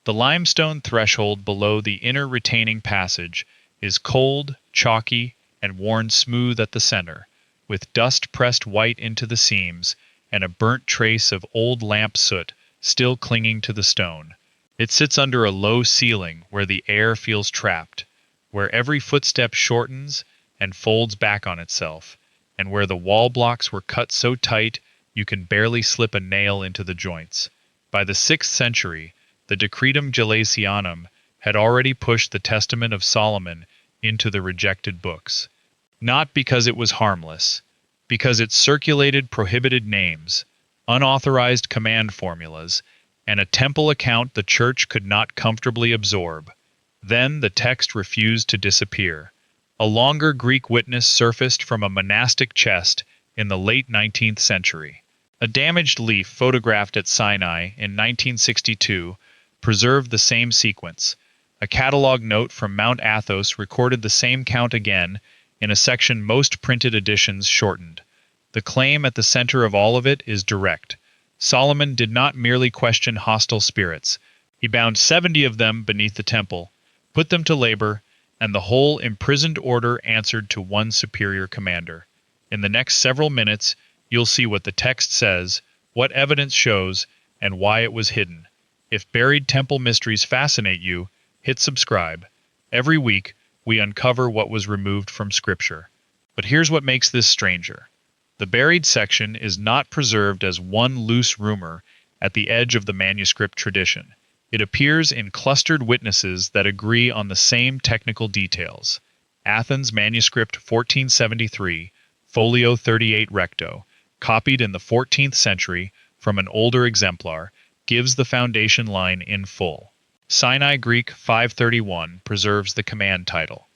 The limestone threshold below the inner retaining passage is cold, chalky, and worn smooth at the center, with dust pressed white into the seams and a burnt trace of old lamp soot still clinging to the stone. It sits under a low ceiling where the air feels trapped, where every footstep shortens and folds back on itself, and where the wall blocks were cut so tight you can barely slip a nail into the joints. By the 6th century, the Decretum Gelasianum had already pushed the Testament of Solomon into the rejected books. Not because it was harmless, because it circulated prohibited names, unauthorized command formulas, and a temple account the church could not comfortably absorb. Then the text refused to disappear. A longer Greek witness surfaced from a monastic chest in the late 19th century. A damaged leaf photographed at Sinai in 1962 preserved the same sequence. A catalog note from Mount Athos recorded the same count again in a section most printed editions shortened. The claim at the center of all of it is direct. Solomon did not merely question hostile spirits. He bound 70 of them beneath the temple, put them to labor, and the whole imprisoned order answered to one superior commander. In the next several minutes, you'll see what the text says, what evidence shows, and why it was hidden. If buried temple mysteries fascinate you, hit subscribe. Every week, we uncover what was removed from Scripture. But here's what makes this stranger. The buried section is not preserved as one loose rumor at the edge of the manuscript tradition. It appears in clustered witnesses that agree on the same technical details. Athens Manuscript 1473, Folio 38 recto, copied in the 14th century from an older exemplar, gives the foundation line in full. Sinai Greek 531 preserves the command title.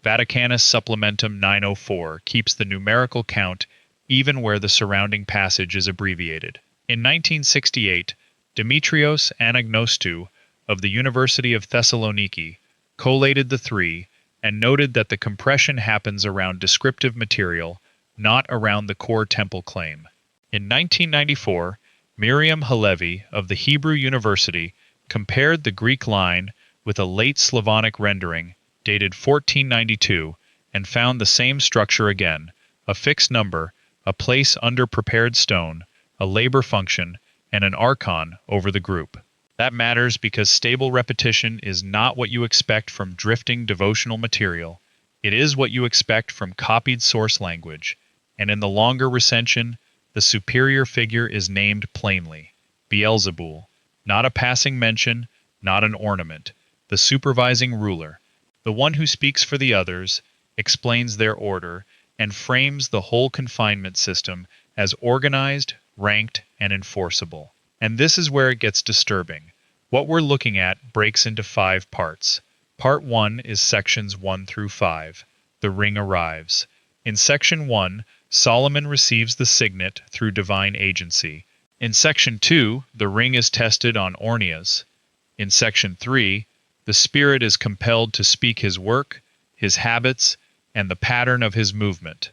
Vaticanus Supplementum 904 keeps the numerical count even where the surrounding passage is abbreviated. In 1968, Demetrios Anagnostou of the University of Thessaloniki collated the three and noted that the compression happens around descriptive material, not around the core temple claim. In 1994, Miriam Halevi of the Hebrew University compared the Greek line with a late Slavonic rendering dated 1492 and found the same structure again, a fixed number, a place under prepared stone, a labor function, and an archon over the group. That matters because stable repetition is not what you expect from drifting devotional material. It is what you expect from copied source language. And in the longer recension, the superior figure is named plainly, Beelzebul, not a passing mention, not an ornament, the supervising ruler, the one who speaks for the others, explains their order, and frames the whole confinement system as organized, ranked, and enforceable. And this is where it gets disturbing. What we're looking at breaks into 5 parts. Part 1 is sections 1 through 5. The ring arrives. In section 1, Solomon receives the signet through divine agency. In section 2, the ring is tested on Ornias. In section 3, the spirit is compelled to speak his work, his habits, and the pattern of his movement.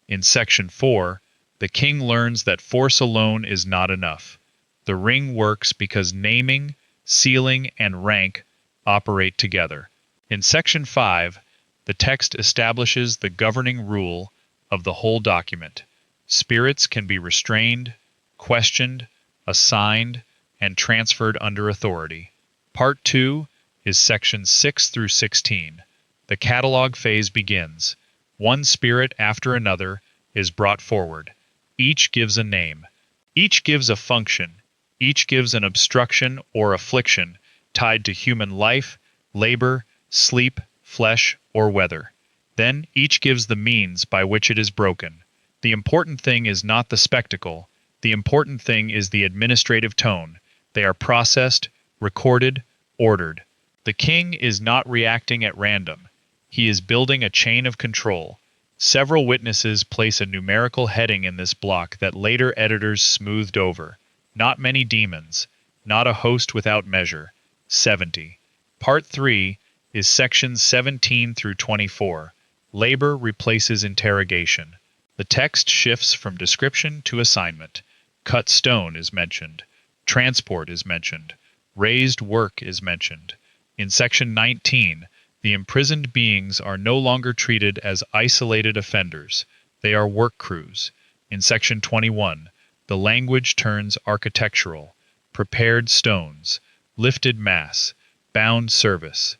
In section 4, the king learns that force alone is not enough. The ring works because naming, sealing, and rank operate together. In section 5, the text establishes the governing rule of the whole document. Spirits can be restrained, questioned, assigned, and transferred under authority. Part 2 is sections 6 through 16. The catalog phase begins. One spirit after another is brought forward. Each gives a name. Each gives a function. Each gives an obstruction or affliction tied to human life, labor, sleep, flesh, or weather. Then each gives the means by which it is broken. The important thing is not the spectacle. The important thing is the administrative tone. They are processed, recorded, ordered. The king is not reacting at random. He is building a chain of control. Several witnesses place a numerical heading in this block that later editors smoothed over. Not many demons. Not a host without measure. 70. Part 3 is sections 17 through 24. Labor replaces interrogation. The text shifts from description to assignment. Cut stone is mentioned. Transport is mentioned. raised work is mentioned. In section 19, the imprisoned beings are no longer treated as isolated offenders. They are work crews. In section 21, the language turns architectural. Prepared stones, lifted mass, bound service.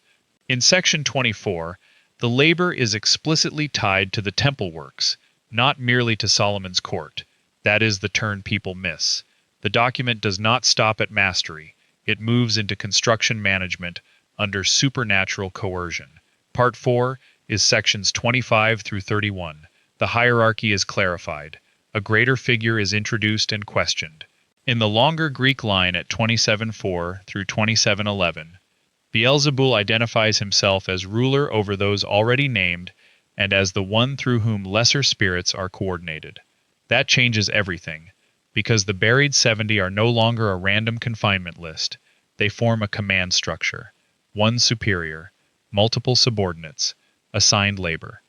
In section 24, the labor is explicitly tied to the temple works, not merely to Solomon's court. That is the turn people miss. The document does not stop at mastery. It moves into construction management under supernatural coercion. Part 4 is sections 25 through 31. The hierarchy is clarified. A greater figure is introduced and questioned. In the longer Greek line at 27:4 through 27:11, Beelzebul identifies himself as ruler over those already named and as the one through whom lesser spirits are coordinated. That changes everything, because the buried 70 are no longer a random confinement list. They form a command structure. One superior, multiple subordinates, assigned labor.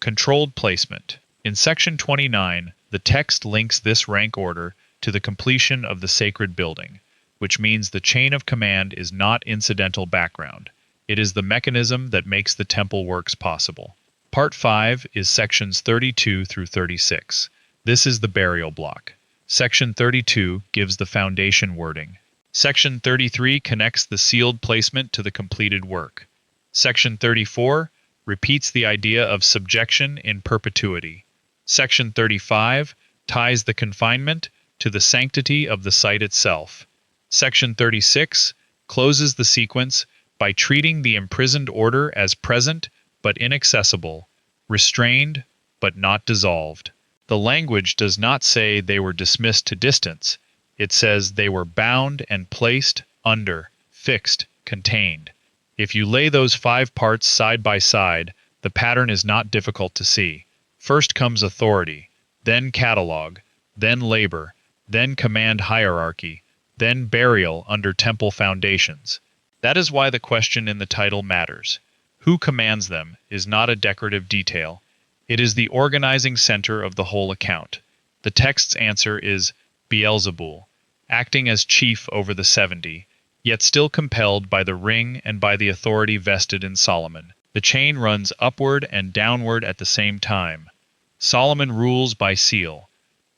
Controlled placement. In section 29, the text links this rank order to the completion of the sacred building, which means the chain of command is not incidental background. It is the mechanism that makes the temple works possible. Part 5 is sections 32 through 36. This is the burial block. Section 32 gives the foundation wording. Section 33 connects the sealed placement to the completed work. Section 34 repeats the idea of subjection in perpetuity. Section 35 ties the confinement to the sanctity of the site itself. Section 36 closes the sequence by treating the imprisoned order as present but inaccessible, restrained but not dissolved. The language does not say they were dismissed to distance. It says they were bound and placed under, fixed, contained. If you lay those 5 parts side by side, the pattern is not difficult to see. First comes authority, then catalog, then labor, then command hierarchy, then burial under temple foundations. That is why the question in the title matters. Who commands them is not a decorative detail. It is the organizing center of the whole account. The text's answer is Beelzebul, acting as chief over the 70, yet still compelled by the ring and by the authority vested in Solomon. The chain runs upward and downward at the same time. Solomon rules by seal.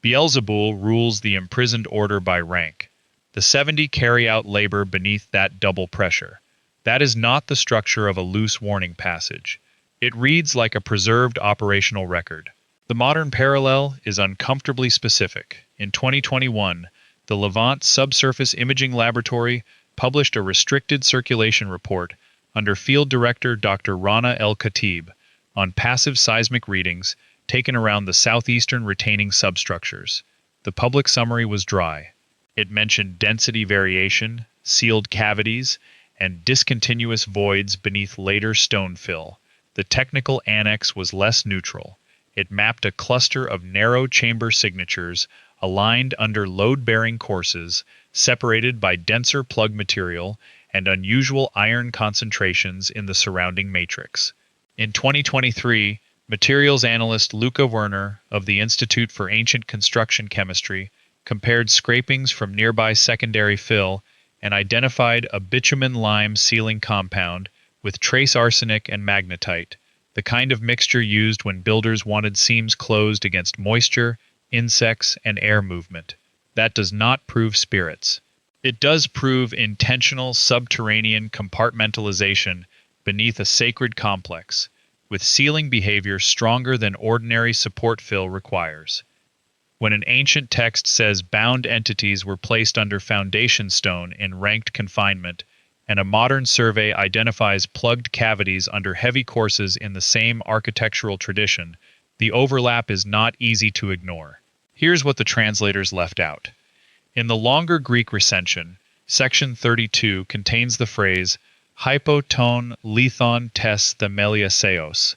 Beelzebul rules the imprisoned order by rank. The 70 carry out labor beneath that double pressure. That is not the structure of a loose warning passage. It reads like a preserved operational record. The modern parallel is uncomfortably specific. In 2021, the Levant Subsurface Imaging Laboratory published a restricted circulation report under Field Director Dr. Rana El-Khatib on passive seismic readings taken around the southeastern retaining substructures. The public summary was dry. It mentioned density variation, sealed cavities, and discontinuous voids beneath later stone fill. The technical annex was less neutral. It mapped a cluster of narrow chamber signatures aligned under load-bearing courses, separated by denser plug material and unusual iron concentrations in the surrounding matrix. In 2023, materials analyst Luca Werner of the Institute for Ancient Construction Chemistry compared scrapings from nearby secondary fill and identified a bitumen-lime sealing compound with trace arsenic and magnetite, the kind of mixture used when builders wanted seams closed against moisture, insects, and air movement. That does not prove spirits. It does prove intentional subterranean compartmentalization beneath a sacred complex, with sealing behavior stronger than ordinary support fill requires. When an ancient text says bound entities were placed under foundation stone in ranked confinement, and a modern survey identifies plugged cavities under heavy courses in the same architectural tradition, the overlap is not easy to ignore. Here's what the translators left out. In the longer Greek recension, section 32 contains the phrase hypoton lithon tes themeliaseos,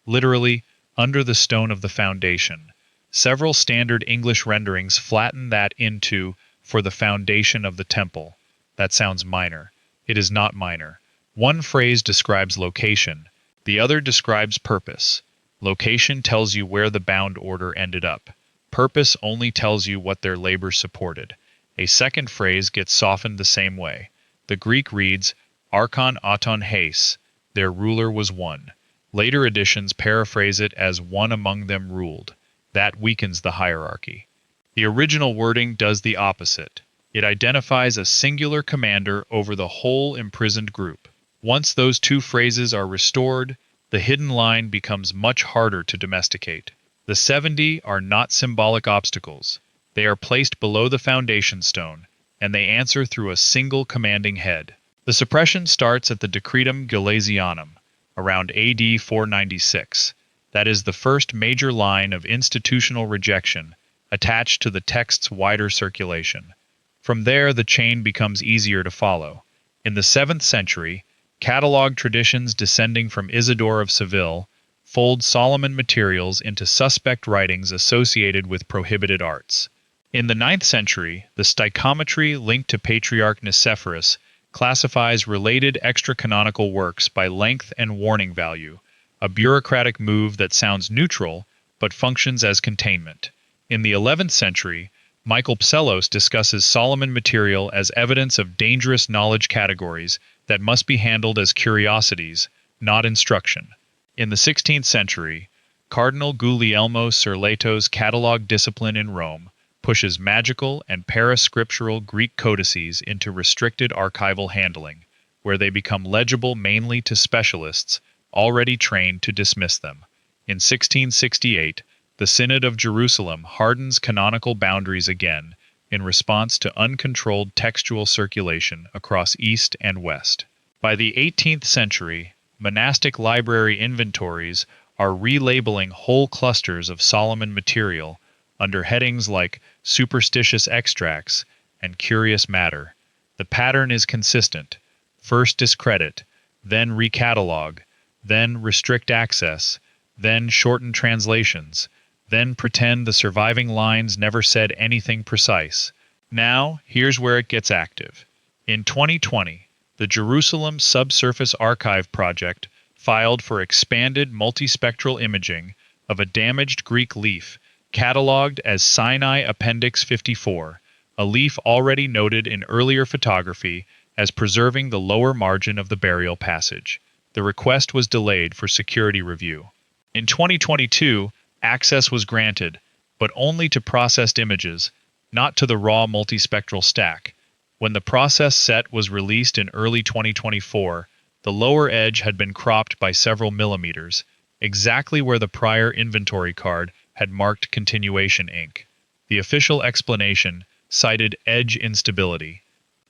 literally, under the stone of the foundation. Several standard English renderings flatten that into for the foundation of the temple. That sounds minor. It is not minor. One phrase describes location, the other describes purpose. Location tells you where the bound order ended up. Purpose only tells you what their labor supported. A second phrase gets softened the same way. The Greek reads, Archon auton heis, their ruler was one. Later editions paraphrase it as one among them ruled. That weakens the hierarchy. The original wording does the opposite. It identifies a singular commander over the whole imprisoned group. Once those two phrases are restored, the hidden line becomes much harder to domesticate. The 70 are not symbolic obstacles. They are placed below the foundation stone, and they answer through a single commanding head. The suppression starts at the Decretum Gelasianum, around AD 496. That is the first major line of institutional rejection attached to the text's wider circulation. From there, the chain becomes easier to follow. In the 7th century, catalog traditions descending from Isidore of Seville fold Solomon materials into suspect writings associated with prohibited arts. In the 9th century, the stichometry linked to Patriarch Nicephorus classifies related extra-canonical works by length and warning value, a bureaucratic move that sounds neutral but functions as containment. In the 11th century, Michael Psellos discusses Solomon material as evidence of dangerous knowledge categories that must be handled as curiosities, not instruction. In the 16th century, Cardinal Guglielmo Sirleto's catalog discipline in Rome pushes magical and parascriptural Greek codices into restricted archival handling, where they become legible mainly to specialists already trained to dismiss them. In 1668, the Synod of Jerusalem hardens canonical boundaries again in response to uncontrolled textual circulation across East and West. By the 18th century, monastic library inventories are relabeling whole clusters of Solomon material under headings like superstitious extracts and curious matter. The pattern is consistent. First discredit, then recatalog, then restrict access, then shorten translations, then pretend the surviving lines never said anything precise. Now, here's where it gets active. In 2020, the Jerusalem Subsurface Archive Project filed for expanded multispectral imaging of a damaged Greek leaf catalogued as Sinai Appendix 54, a leaf already noted in earlier photography as preserving the lower margin of the burial passage. The request was delayed for security review. In 2022, access was granted, but only to processed images, not to the raw multispectral stack. When the process set was released in early 2024, the lower edge had been cropped by several millimeters, exactly where the prior inventory card had marked continuation ink. The official explanation cited edge instability.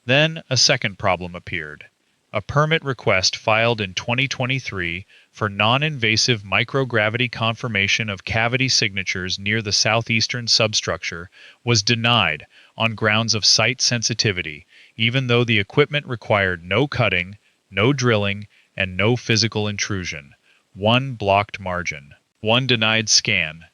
Then a second problem appeared. A permit request filed in 2023 for non-invasive microgravity confirmation of cavity signatures near the southeastern substructure was denied on grounds of site sensitivity, even though the equipment required no cutting, no drilling, and no physical intrusion. One blocked margin. One denied scan,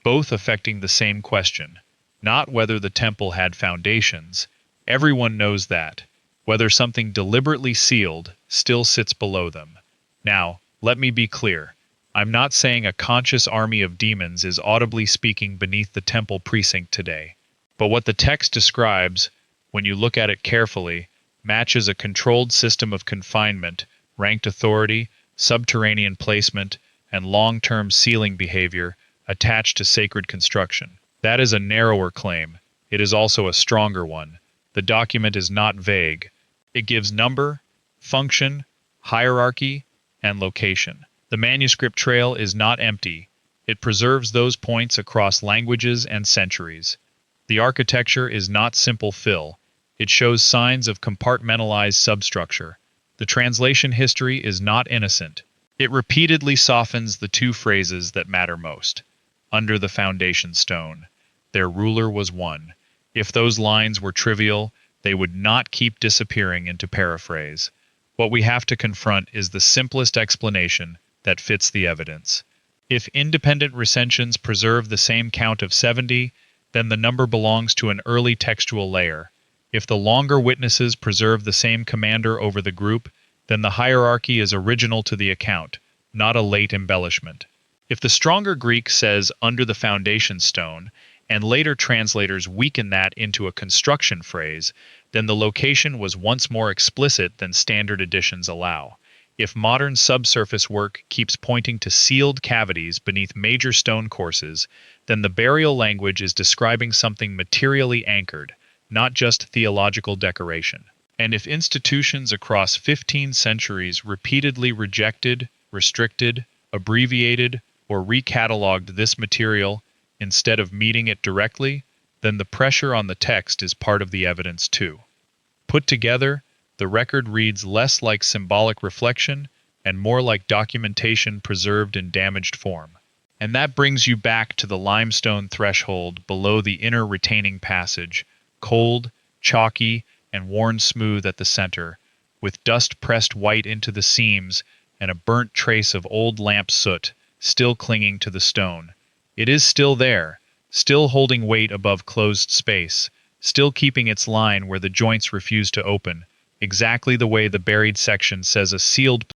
both affecting the same question, not whether the temple had foundations. Everyone knows that. Whether something deliberately sealed still sits below them. Now, let me be clear. I'm not saying a conscious army of demons is audibly speaking beneath the temple precinct today. But what the text describes, when you look at it carefully, matches a controlled system of confinement, ranked authority, subterranean placement, and long-term sealing behavior attached to sacred construction. That is a narrower claim. It is also a stronger one. The document is not vague. It gives number, function, hierarchy, and location. The manuscript trail is not empty. It preserves those points across languages and centuries. The architecture is not simple fill. It shows signs of compartmentalized substructure. The translation history is not innocent. It repeatedly softens the two phrases that matter most. Under the foundation stone, their ruler was one. If those lines were trivial, they would not keep disappearing into paraphrase. What we have to confront is the simplest explanation that fits the evidence. If independent recensions preserve the same count of 70, then the number belongs to an early textual layer. If the longer witnesses preserve the same commander over the group, then the hierarchy is original to the account, not a late embellishment. If the stronger Greek says under the foundation stone, and later translators weaken that into a construction phrase, then the location was once more explicit than standard editions allow. If modern subsurface work keeps pointing to sealed cavities beneath major stone courses, then the burial language is describing something materially anchored, not just theological decoration. And if institutions across 15 centuries repeatedly rejected, restricted, abbreviated, or recatalogued this material instead of meeting it directly, then the pressure on the text is part of the evidence too. Put together, the record reads less like symbolic reflection and more like documentation preserved in damaged form. And that brings you back to the limestone threshold below the inner retaining passage, cold, chalky, and worn smooth at the center, with dust pressed white into the seams and a burnt trace of old lamp soot still clinging to the stone. It is still there, still holding weight above closed space, still keeping its line where the joints refuse to open, exactly the way the buried section says a sealed